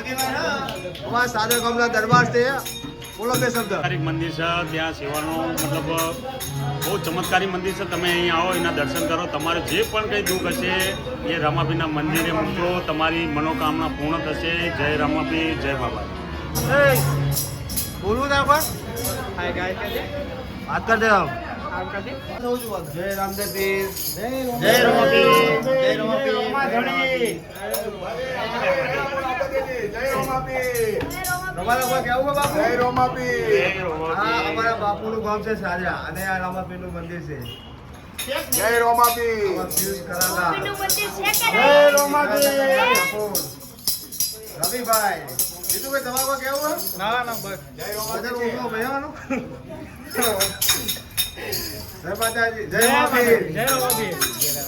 અમારા સાદર ગામના દરબાર છે. બોલો બે શબ્દ. મંદિર છે ત્યાં સેવાનું મતલબ બહુ ચમત્કારી મંદિર છે. તમે અહીં આવો, એના દર્શન કરો. તમારે જે પણ કંઈ દુઃખ હશે એ રમાપીરના મંદિરે મૂકો, તમારી મનોકામના પૂર્ણ થશે. જય રમાપી, જય બાબા. બોલવું તાર પર વાત કર દે. જય રામદેવ પીર, જય રમાપી, જય રમાપી, તમારે કોઈ કેવું બાપુ? જય રમાપી. હા, અમારા બાપુનું ગામ છે સાજા અને આ રામાપીરનું મંદિર છે. જય રમાપી. જય રમાપી. રવિભાઈ, બીજું કોઈ તમારે કોઈ કેવું? ના ના બસ જય રમાપી. જય માતાજી, જય રમાપીર, જય રમાપીર,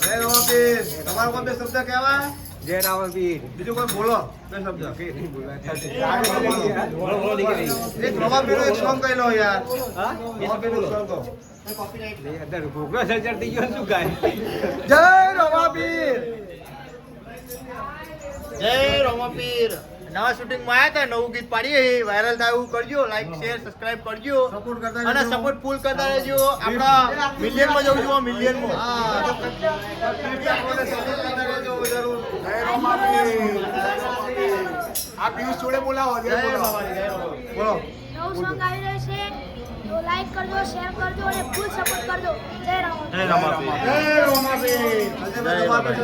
જય રમાપીર. તમારો કોઈ બે શબ્દ કહેવાય? જય રામાપીર. બીજું કોઈ બોલો બે શબ્દ. એક રમાપીરનો એક સોંગ કહી લો યાર. રમાપીરનો સોંગ કહો. જય રમાપીર, જય રમાપીર. નવા શૂટિંગમાં આવ્યા હતા, નવું ગીત પાડીએ, વાયરલ થાય એવું કરજો. લાઈક શેર સબસ્ક્રાઇબ કરજો અને સપોર્ટ ફૂલ કરતા રહેજો. આપણા મિલિયનમાં જવું છું, મિલિયનમાં. આ પિયુષ જોડે બોલાવો. બોલો. નવું સોંગ આવી રહ્યું છે, તો લાઈક કરજો, શેર કરજો અને ફૂલ સપોર્ટ કરજો. જય રામાપીર. જય રમાપીર.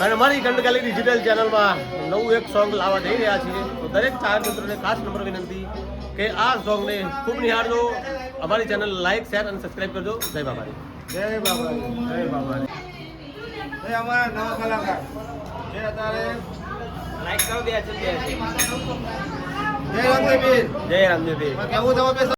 અને અમારી ગંડકાલી ડિજિટલ ચેનલમાં નવું એક સોંગ લાવવા જઈ રહ્યા છીએ. તો દરેક ચાહક મિત્રોને ખાસ નમ્ર વિનંતી કે આ સોંગને ખૂબ નિહાળજો. અમારી ચેનલ લાઈક શેર અને સબસ્ક્રાઈબ કરજો. જય બાબારી. જય બાબારી, જય બાબારી. એ અમારા નવા કલાકાર જે અત્યારે લાઈક કરો દે છે. જય રામદેવ પીર. જય રામદેવ. કેવું તમે